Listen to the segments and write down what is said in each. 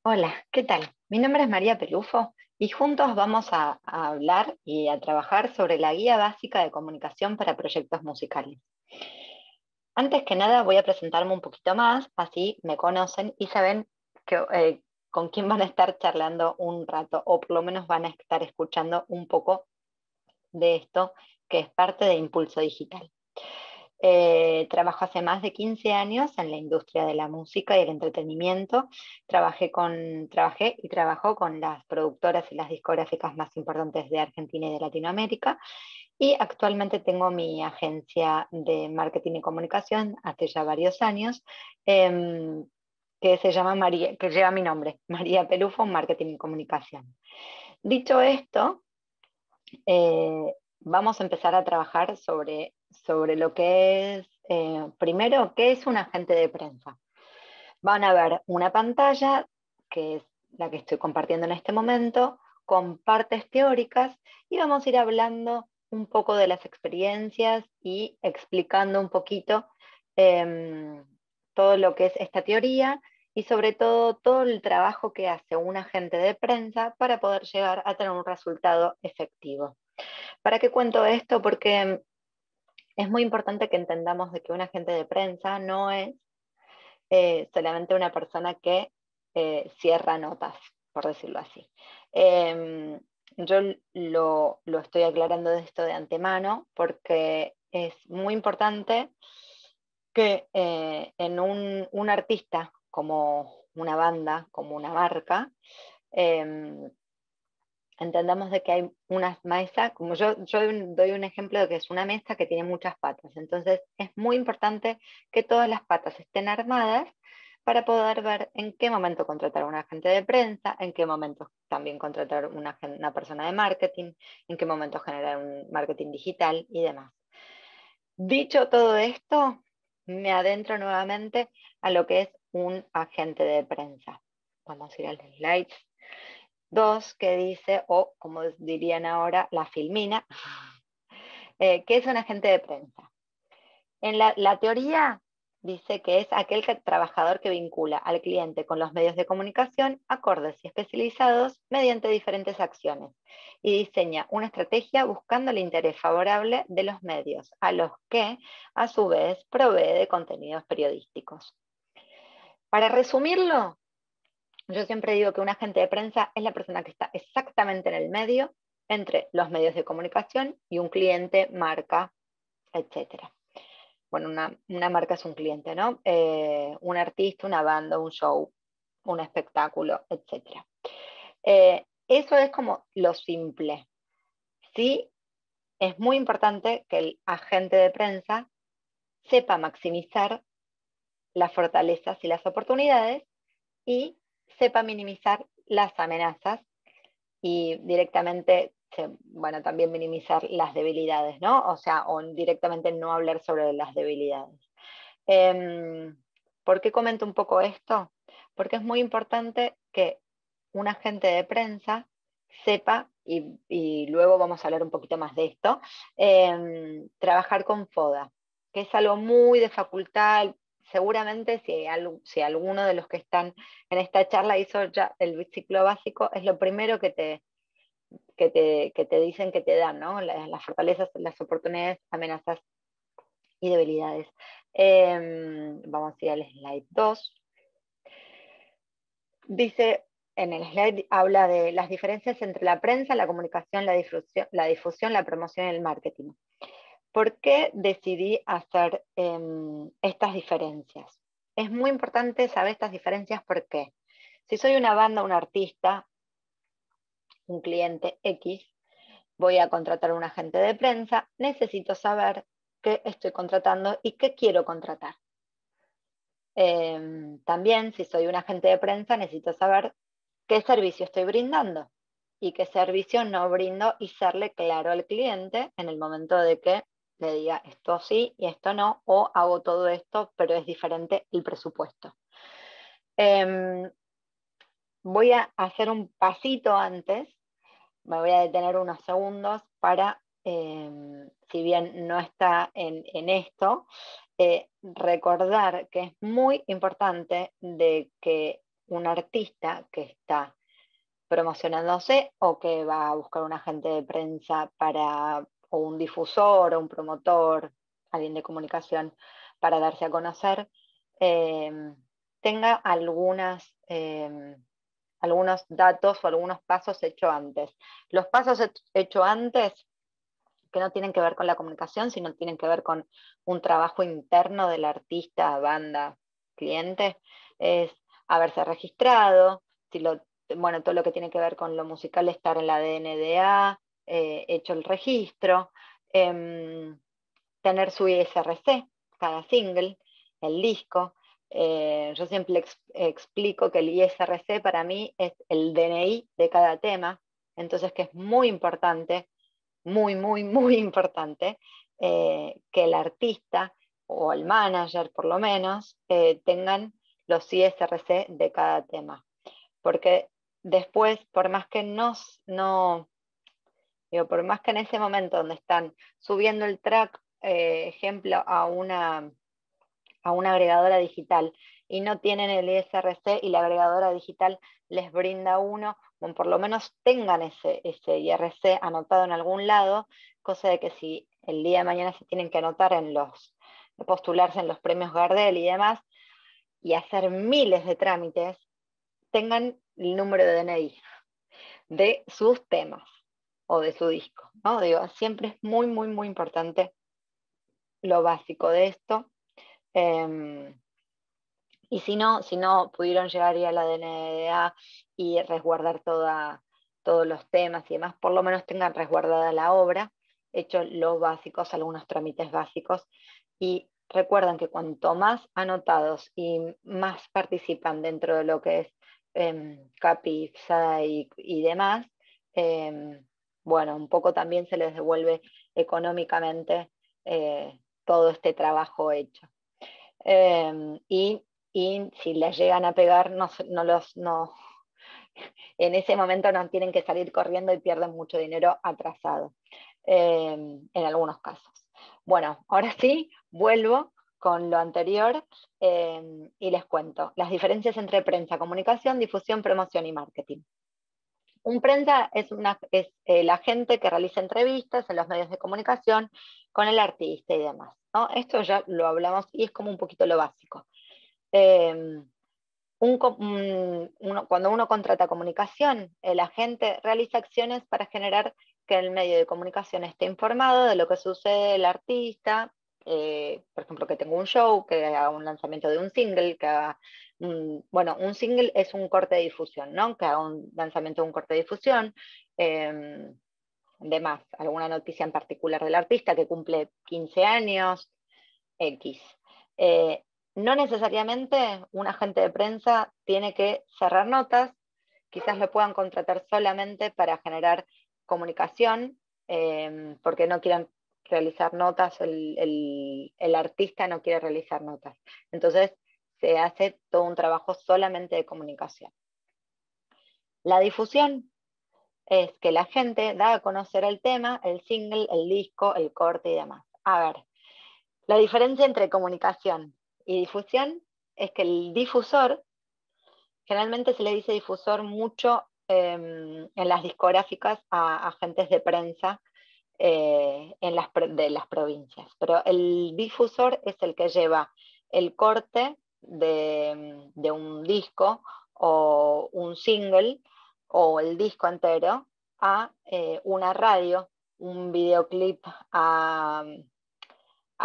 Hola, ¿qué tal? Mi nombre es María Pelufo y juntos vamos a hablar y a trabajar sobre la guía básica de comunicación para proyectos musicales. Antes que nada voy a presentarme un poquito más, así me conocen y saben con quién van a estar charlando un rato, o por lo menos van a estar escuchando un poco de esto que es parte de Impulso Digital. Trabajo hace más de 15 años en la industria de la música y el entretenimiento. Trabajé y trabajo con las productoras y las discográficas más importantes de Argentina y de Latinoamérica. Y actualmente tengo mi agencia de marketing y comunicación hace ya varios años, em, que se llama María, que lleva mi nombre, María Pelufo, Marketing y Comunicación. Dicho esto, vamos a empezar a trabajar sobre lo que es, primero, qué es un agente de prensa. Van a ver una pantalla, que es la que estoy compartiendo en este momento, con partes teóricas, y vamos a ir hablando un poco de las experiencias y explicando un poquito eh, todo lo que es esta teoría y sobre todo el trabajo que hace un agente de prensa para poder llegar a tener un resultado efectivo. ¿Para qué cuento esto? Porque es muy importante que entendamos de que un agente de prensa no es solamente una persona que cierra notas, por decirlo así. Eh, yo lo estoy aclarando de esto de antemano porque es muy importante que en un artista como una banda, como una marca, eh, entendamos de que hay una mesa, como yo doy un ejemplo de que es una mesa que tiene muchas patas. Entonces es muy importante que todas las patas estén armadas para poder ver en qué momento contratar a un agente de prensa, en qué momento también contratar una persona de marketing, en qué momento generar un marketing digital y demás. Dicho todo esto, me adentro nuevamente a lo que es un agente de prensa. Vamos a ir al slide 2 que dice, o como dirían ahora, la filmina, que es un agente de prensa. En la teoría dice que es trabajador que vincula al cliente con los medios de comunicación acordes y especializados mediante diferentes acciones y diseña una estrategia buscando el interés favorable de los medios, a los que a su vez provee de contenidos periodísticos. Para resumirlo, yo siempre digo que un agente de prensa es la persona que está exactamente en el medio entre los medios de comunicación y un cliente, marca, etcétera. Bueno, una marca es un cliente, ¿no? Un artista, una banda, un show, un espectáculo, etcétera. Eso es como lo simple. Sí, es muy importante que el agente de prensa sepa maximizar las fortalezas y las oportunidades y sepa minimizar las amenazas y directamente, bueno, también minimizar las debilidades, ¿no? O sea, o directamente no hablar sobre las debilidades. Eh, ¿Por qué comento un poco esto? Porque es muy importante que un agente de prensa sepa, y luego vamos a hablar un poquito más de esto, trabajar con FODA, que es algo muy de facultad. Seguramente si alguno de los que están en esta charla hizo ya el ciclo básico, es lo primero que te dicen que te dan, ¿no? Las fortalezas, las oportunidades, amenazas y debilidades. Vamos a ir al slide 2. Dice, en el slide habla de las diferencias entre la prensa, la comunicación, la difusión, la promoción y el marketing. ¿Por qué decidí hacer estas diferencias? Es muy importante saber estas diferencias porque si soy una banda, un artista, un cliente X, voy a contratar a un agente de prensa, necesito saber qué estoy contratando y qué quiero contratar. También, si soy un agente de prensa, necesito saber qué servicio estoy brindando y qué servicio no brindo y serle claro al cliente en el momento de que le diga esto sí y esto no, o hago todo esto, pero es diferente el presupuesto. Eh, Voy a hacer un pasito antes, me voy a detener unos segundos para, si bien no está en esto, recordar que es muy importante de que un artista que está promocionándose o que va a buscar un agente de prensa o un difusor o un promotor, alguien de comunicación para darse a conocer, tenga algunos datos o algunos pasos hechos antes. Los pasos hechos antes, que no tienen que ver con la comunicación, sino tienen que ver con un trabajo interno del artista, banda, cliente, es haberse registrado, bueno, todo lo que tiene que ver con lo musical, estar en la DNDA, hecho el registro, tener su ISRC, cada single, el disco. Yo siempre explico que el ISRC para mí es el DNI de cada tema, entonces que es muy importante, muy, muy, muy importante, que el artista o el manager por lo menos tengan los ISRC de cada tema. Porque después, por más que por más que en ese momento donde están subiendo el track, ejemplo, a una agregadora digital y no tienen el ISRC y la agregadora digital les brinda uno, bueno, por lo menos tengan ese IRC anotado en algún lado, cosa de que si el día de mañana se tienen que anotar postularse en los premios Gardel y demás, y hacer miles de trámites, tengan el número de DNI de sus temas o de su disco, ¿no? Digo, siempre es muy, muy, muy importante lo básico de esto. Y si no pudieron llegar a la DNDA y resguardar todos los temas y demás, por lo menos tengan resguardada la obra, hecho los básicos, algunos trámites básicos. Y recuerden que cuanto más anotados y más participan dentro de lo que es CAPI, FSA y demás, bueno, un poco también se les devuelve económicamente todo este trabajo hecho. Y si les llegan a pegar, en ese momento no tienen que salir corriendo y pierden mucho dinero atrasado, en algunos casos. Bueno, ahora sí, vuelvo con lo anterior y les cuento las diferencias entre prensa, comunicación, difusión, promoción y marketing. Un prensa es el agente que realiza entrevistas en los medios de comunicación con el artista y demás, ¿no? Esto ya lo hablamos y es como un poquito lo básico. Eh, Cuando uno contrata comunicación, el agente realiza acciones para generar que el medio de comunicación esté informado de lo que sucede el artista, por ejemplo, que tenga un show, que haga un lanzamiento de un single, que haga, bueno, un single es un corte de difusión, ¿no? Que haga un lanzamiento de un corte de difusión, demás, alguna noticia en particular del artista que cumple 15 años, X. No necesariamente un agente de prensa tiene que cerrar notas, quizás lo puedan contratar solamente para generar comunicación, porque no quieran realizar notas, el artista no quiere realizar notas. Entonces se hace todo un trabajo solamente de comunicación. La difusión es que la gente da a conocer el tema, el single, el disco, el corte y demás. A ver, la diferencia entre comunicación y difusión es que el difusor, generalmente se le dice difusor mucho en las discográficas a agentes de prensa de las provincias, pero el difusor es el que lleva el corte de un disco o un single o el disco entero a una radio, un videoclip a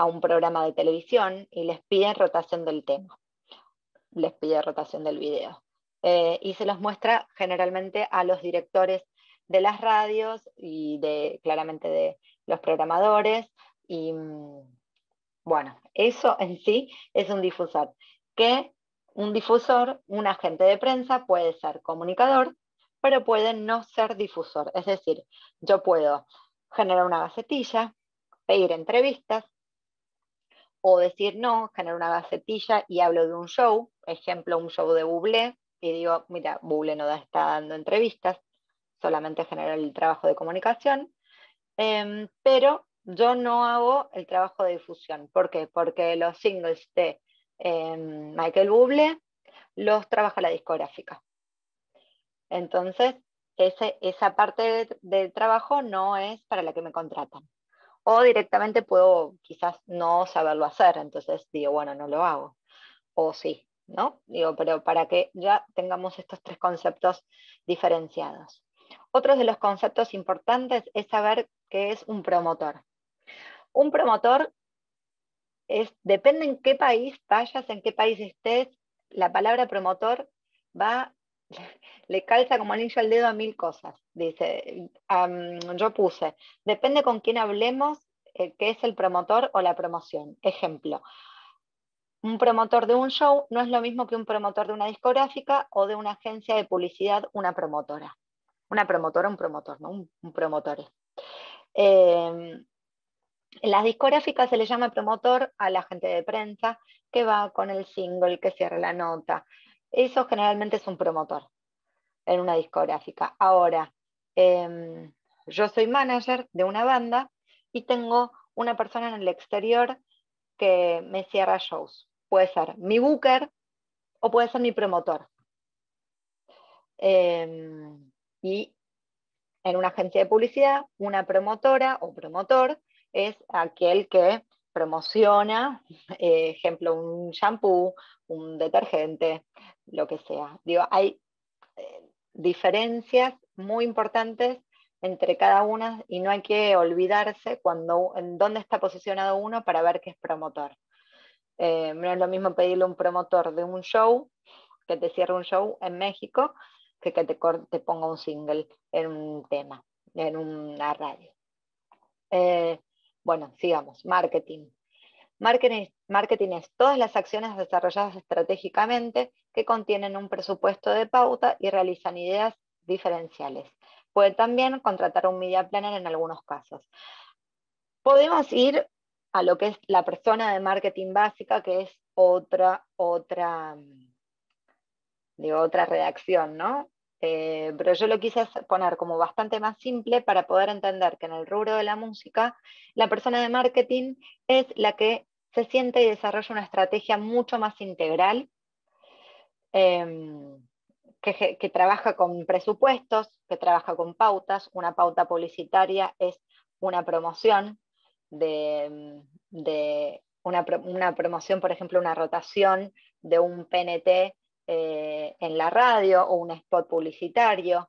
un programa de televisión y les piden rotación del tema, les pide rotación del video. Y se los muestra generalmente a los directores de las radios y claramente de los programadores. Y bueno, eso en sí es un difusor. Que un difusor, un agente de prensa puede ser comunicador, pero puede no ser difusor. Es decir, yo puedo generar una gacetilla, pedir entrevistas, o decir no, generar una gacetilla y hablo de un show, ejemplo, un show de Bublé, y digo, mira, Bublé no está dando entrevistas, solamente genera el trabajo de comunicación, pero yo no hago el trabajo de difusión. ¿Por qué? Porque los singles de Michael Bublé los trabaja la discográfica. Entonces, esa parte del trabajo no es para la que me contratan. O directamente puedo quizás no saberlo hacer, entonces digo, bueno, no lo hago. O sí, ¿no? Digo, pero para que ya tengamos estos tres conceptos diferenciados. Otro de los conceptos importantes es saber qué es un promotor. Un promotor depende en qué país vayas, en qué país estés, la palabra promotor va, le calza como anillo al dedo a mil cosas. Dice, yo puse, depende con quién hablemos, qué es el promotor o la promoción. Ejemplo, un promotor de un show no es lo mismo que un promotor de una discográfica o de una agencia de publicidad, una promotora. Una promotora, un promotor, ¿no? Un promotor. En las discográficas se le llama promotor a la gente de prensa que va con el single, que cierra la nota. Eso generalmente es un promotor en una discográfica. Ahora, yo soy manager de una banda y tengo una persona en el exterior que me cierra shows. Puede ser mi booker o puede ser mi promotor. Y en una agencia de publicidad, una promotora o promotor es aquel que promociona, ejemplo, un shampoo, un detergente, lo que sea. Digo, hay diferencias muy importantes entre cada una y no hay que olvidarse en dónde está posicionado uno para ver qué es promotor. No es lo mismo pedirle a un promotor de un show que te cierre un show en México que te ponga un single en un tema, en una radio. Bueno, sigamos. Marketing. Marketing es todas las acciones desarrolladas estratégicamente que contienen un presupuesto de pauta y realizan ideas diferenciales. Puede también contratar un media planner en algunos casos. Podemos ir a lo que es la persona de marketing básica, que es otra redacción, ¿no? Pero yo lo quise poner como bastante más simple para poder entender que en el rubro de la música, la persona de marketing es la que se siente y desarrolla una estrategia mucho más integral, que trabaja con presupuestos, que trabaja con pautas. Una pauta publicitaria es una promoción de una promoción, por ejemplo, una rotación de un PNT en la radio o un spot publicitario.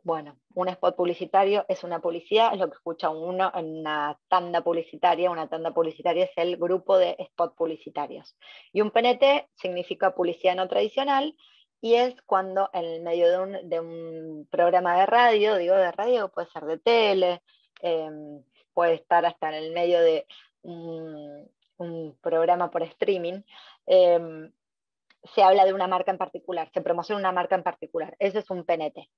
Bueno, un spot publicitario es una publicidad, es lo que escucha uno en una tanda publicitaria. Una tanda publicitaria es el grupo de spot publicitarios. Y un PNT significa publicidad no tradicional, y es cuando en el medio de un programa de radio, digo de radio, puede ser de tele, puede estar hasta en el medio de un programa por streaming, se habla de una marca en particular, se promociona una marca en particular. Ese es un PNT.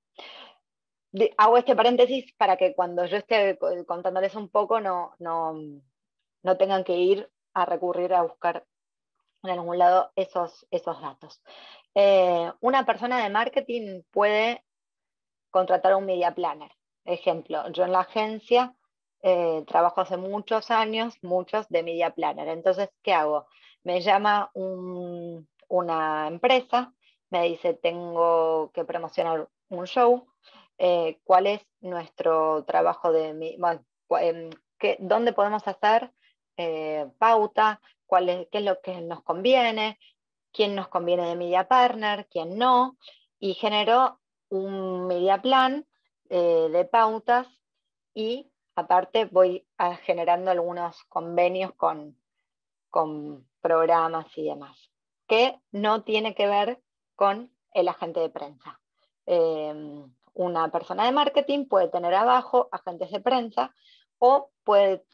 Hago este paréntesis para que cuando yo esté contándoles un poco no tengan que ir a recurrir a buscar en algún lado esos datos. Una persona de marketing puede contratar un media planner. Ejemplo, yo en la agencia trabajo hace muchos años, muchos de media planner. Entonces, ¿qué hago? Me llama una empresa, me dice, tengo que promocionar un show. ¿Cuál es nuestro trabajo dónde podemos hacer pauta? ¿Qué es lo que nos conviene? ¿Quién nos conviene de media partner? ¿Quién no? Y genero un media plan de pautas, y aparte voy generando algunos convenios con programas y demás, que no tiene que ver con el agente de prensa. Una persona de marketing puede tener abajo agentes de prensa, o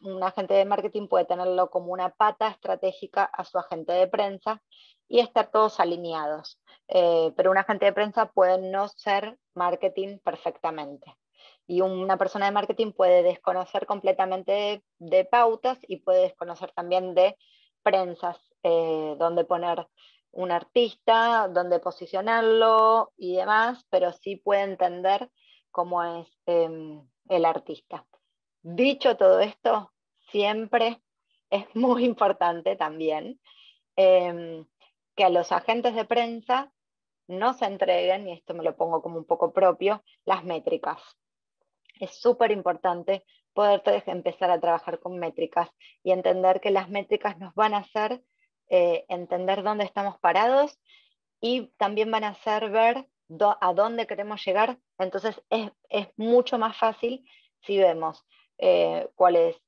un agente de marketing puede tenerlo como una pata estratégica a su agente de prensa y estar todos alineados. Pero un agente de prensa puede no ser marketing perfectamente. Y una persona de marketing puede desconocer completamente de pautas y puede desconocer también de prensas, dónde poner un artista, dónde posicionarlo y demás, pero sí puede entender cómo es el artista. Dicho todo esto, siempre es muy importante también que a los agentes de prensa no se entreguen, y esto me lo pongo como un poco propio, las métricas. Es súper importante poder empezar a trabajar con métricas y entender que las métricas nos van a hacer entender dónde estamos parados y también van a hacer ver a dónde queremos llegar. Entonces es mucho más fácil si vemos cuál es,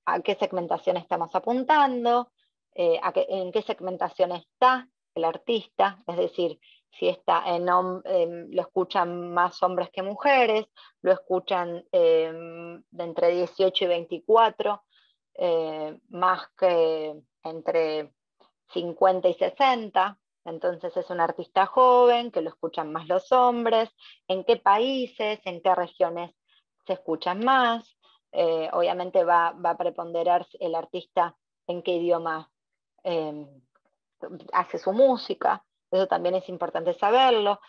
a qué segmentación estamos apuntando, en qué segmentación está el artista, es decir, si está lo escuchan más hombres que mujeres, lo escuchan de entre 18 y 24, más que entre 50 y 60, entonces es un artista joven, que lo escuchan más los hombres, en qué países, en qué regiones se escuchan más, obviamente va a preponderar el artista en qué idioma eh, hace su música, eso también es importante saberlo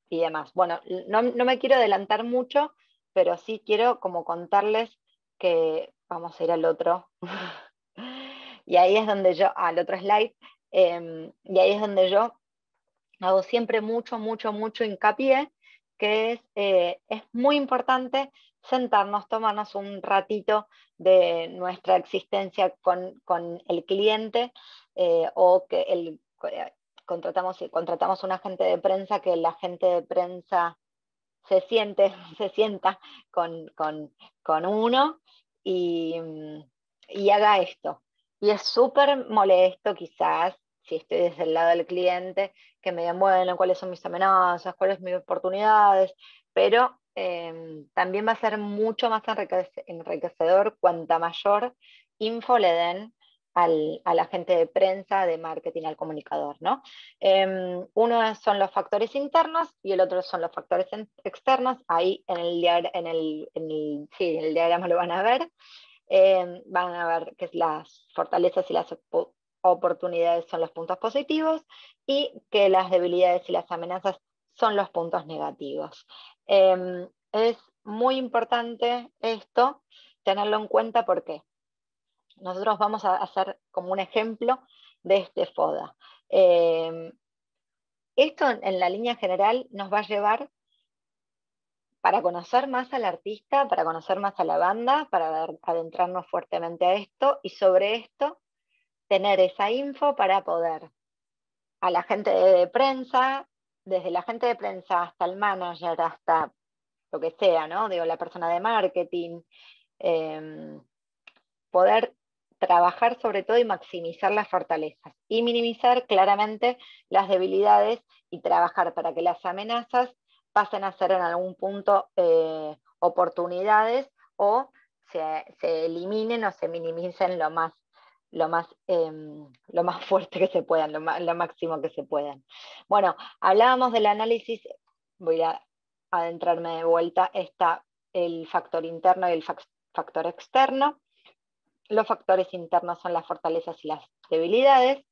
y demás. Bueno, no me quiero adelantar mucho, pero sí quiero como contarles que vamos a ir al otro. Y ahí es donde yo, al otro slide, y ahí es donde yo hago siempre mucho hincapié, que es muy importante sentarnos, tomarnos un ratito de nuestra existencia con el cliente o que contratamos un agente de prensa, que el agente de prensa se sienta con uno y, y haga esto. Y es súper molesto quizás, si estoy desde el lado del cliente, que me digan, bueno, cuáles son mis amenazas, cuáles son mis oportunidades, pero también va a ser mucho más enriquecedor cuanta mayor info le den al agente de prensa, de marketing, al comunicador, ¿no? Uno son los factores internos y el otro son los factores externos. Ahí en el diagrama lo van a ver. Van a ver que las fortalezas y las oportunidades son los puntos positivos y que las debilidades y las amenazas son los puntos negativos. Es muy importante esto, tenerlo en cuenta porque nosotros vamos a hacer como un ejemplo de este FODA. Esto en la línea general nos va a llevar para conocer más al artista, para conocer más a la banda, para adentrarnos fuertemente a esto y sobre esto tener esa info para poder a la gente de prensa, desde la gente de prensa hasta el manager, hasta lo que sea, ¿no? Digo, la persona de marketing, poder trabajar sobre todo y maximizar las fortalezas y minimizar claramente las debilidades y trabajar para que las amenazas pasen a ser en algún punto oportunidades o se eliminen o se minimicen lo más fuerte que se puedan, lo máximo que se puedan. Bueno, hablábamos del análisis, voy a adentrarme de vuelta, está el factor interno y el factor externo. Los factores internos son las fortalezas y las debilidades.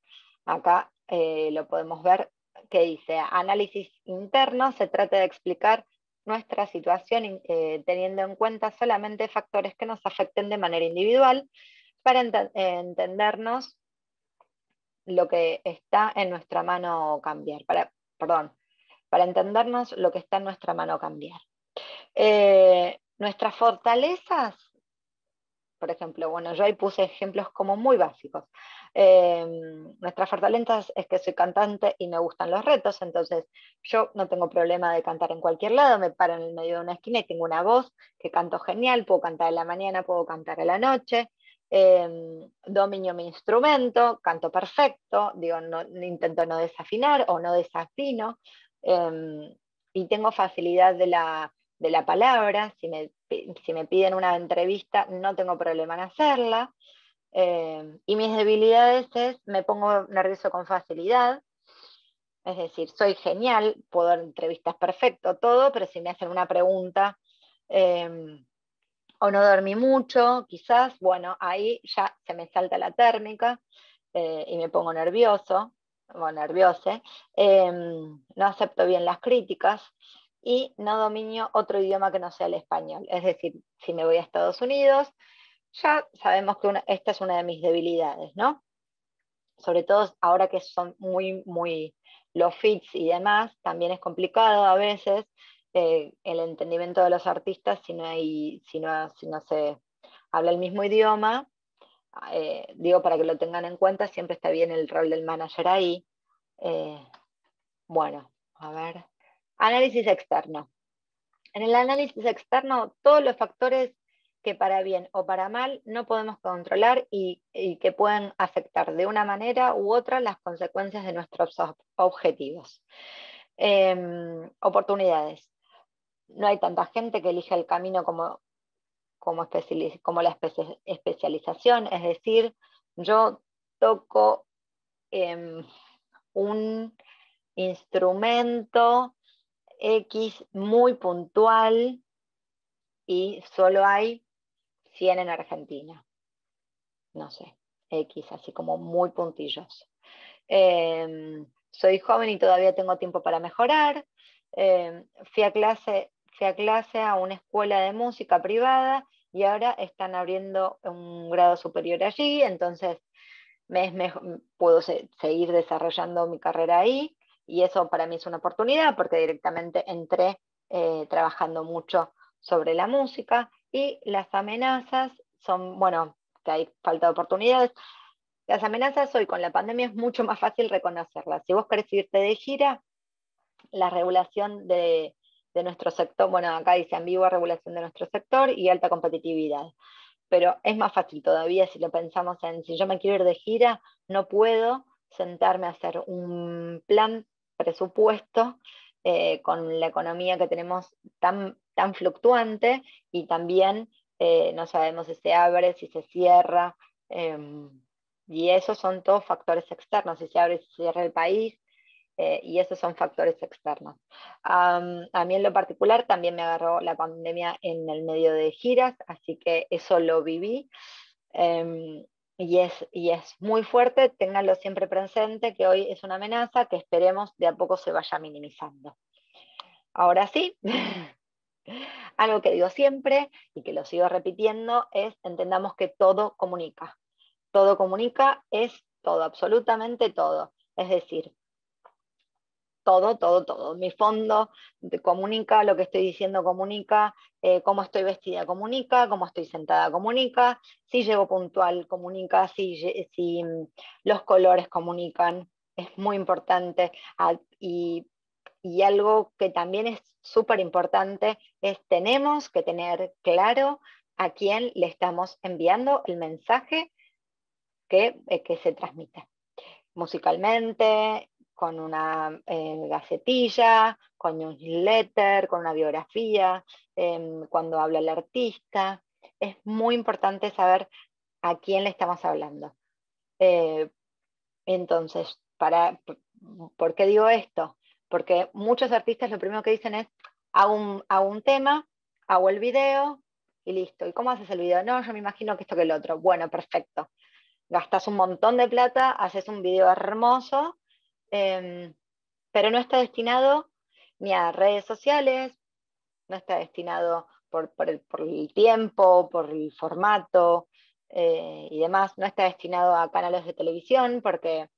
Acá lo podemos ver que dice análisis interno, se trata de explicar nuestra situación teniendo en cuenta solamente factores que nos afecten de manera individual para entendernos lo que está en nuestra mano cambiar, para entendernos lo que está en nuestra mano cambiar. Nuestras fortalezas, por ejemplo, bueno, yo ahí puse ejemplos como muy básicos. Nuestras fortalezas es que soy cantante y me gustan los retos, entonces yo no tengo problema de cantar en cualquier lado, me paro en el medio de una esquina y tengo una voz que canto genial, puedo cantar en la mañana, puedo cantar en la noche, dominio mi instrumento, canto perfecto, digo, intento no desafinar o no desafino, y tengo facilidad de la palabra, si me piden una entrevista no tengo problema en hacerla, y mis debilidades es, me pongo nervioso con facilidad, es decir, soy genial, puedo dar entrevistas perfecto, todo, pero si me hacen una pregunta o no dormí mucho, quizás, bueno, ahí ya se me salta la térmica y me pongo nervioso o nerviose, no acepto bien las críticas y no dominio otro idioma que no sea el español. Es decir, si me voy a Estados Unidos, ya sabemos que esta es una de mis debilidades, ¿no? sobre todo ahora que son muy los fits y demás, también es complicado a veces el entendimiento de los artistas si no se habla el mismo idioma. Digo, para que lo tengan en cuenta, siempre está bien el rol del manager ahí. Eh, bueno, a ver. Análisis externo. En el análisis externo, todos los factores que para bien o para mal no podemos controlar y que pueden afectar de una manera u otra las consecuencias de nuestros objetivos. Oportunidades. No hay tanta gente que elija el camino como la especialización, es decir, yo toco un instrumento X muy puntual y solo hay 100 en Argentina, no sé, X, así como muy puntillos. Soy joven y todavía tengo tiempo para mejorar. Fui a clase a una escuela de música privada y ahora están abriendo un grado superior allí, entonces puedo seguir desarrollando mi carrera ahí y eso para mí es una oportunidad porque directamente entré trabajando mucho sobre la música y las amenazas son, bueno, que hay falta de oportunidades. Las amenazas hoy con la pandemia es mucho más fácil reconocerlas. Si vos querés irte de gira, la regulación de nuestro sector, bueno, acá dice ambigua regulación de nuestro sector y alta competitividad, pero es más fácil todavía si lo pensamos en, si yo me quiero ir de gira, no puedo sentarme a hacer un plan, presupuesto, con la economía que tenemos tan fluctuante y también no sabemos si se abre, si se cierra, eh, y esos son todos factores externos, si se abre, si se cierra el país, y esos son factores externos. A mí en lo particular también me agarró la pandemia en el medio de giras, así que eso lo viví. Y es muy fuerte, ténganlo siempre presente, que hoy es una amenaza que esperemos de a poco se vaya minimizando. Ahora sí, algo que digo siempre y que lo sigo repitiendo es entendamos que todo comunica es todo, absolutamente todo. Es decir, todo. Mi fondo comunica, lo que estoy diciendo comunica, cómo estoy vestida comunica, cómo estoy sentada comunica, si llego puntual comunica, si los colores comunican, es muy importante. Y algo que también es súper importante es tenemos que tener claro a quién le estamos enviando el mensaje que se transmite musicalmente, con una gacetilla, con newsletter, con una biografía, cuando habla el artista. Es muy importante saber a quién le estamos hablando. Eh, entonces, ¿por qué digo esto? Porque muchos artistas lo primero que dicen es, hago un tema, hago el video y listo. ¿Y cómo haces el video? No, yo me imagino que esto que el otro. Bueno, perfecto. Gastas un montón de plata, haces un video hermoso, eh, pero no está destinado ni a redes sociales, no está destinado por el tiempo, por el formato y demás, no está destinado a canales de televisión porque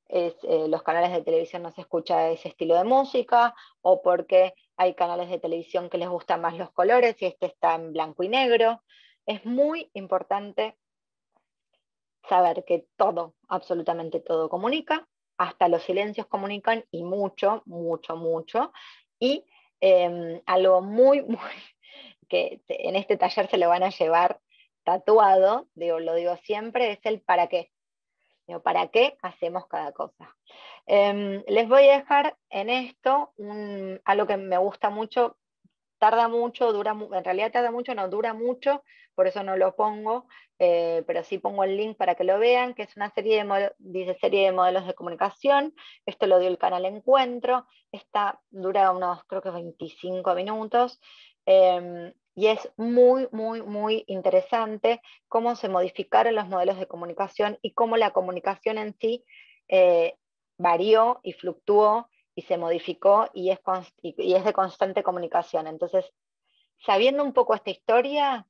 los canales de televisión no se escucha ese estilo de música o porque hay canales de televisión que les gustan más los colores y este está en blanco y negro. Es muy importante saber que todo, absolutamente todo comunica, hasta los silencios comunican y mucho. Y algo muy, que en este taller se lo van a llevar tatuado, lo digo siempre, es el para qué. Digo, ¿para qué hacemos cada cosa? Les voy a dejar en esto algo que me gusta mucho, tarda mucho, en realidad tarda mucho, no dura mucho, por eso no lo pongo, pero sí pongo el link para que lo vean, que es una dice serie de modelos de comunicación, esto lo dio el canal Encuentro, esta dura unos creo que 25 minutos, y es muy interesante cómo se modificaron los modelos de comunicación y cómo la comunicación en sí varió y fluctuó y se modificó y es de constante comunicación. Entonces, sabiendo un poco esta historia,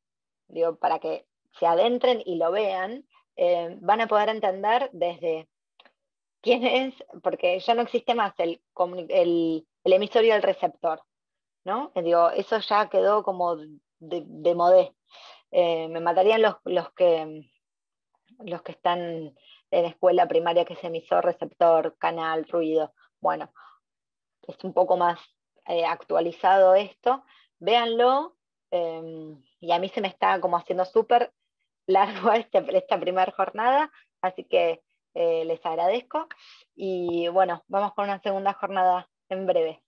digo, para que se adentren y lo vean, van a poder entender desde quién es, porque ya no existe más el emisor y el receptor, ¿no? Digo, eso ya quedó como de modé. Me matarían los que están en escuela primaria, que es emisor, receptor, canal, ruido. Bueno, es un poco más actualizado esto. Véanlo, y a mí se me está como haciendo súper largo esta primera jornada, así que les agradezco. Y bueno, vamos con una segunda jornada en breve.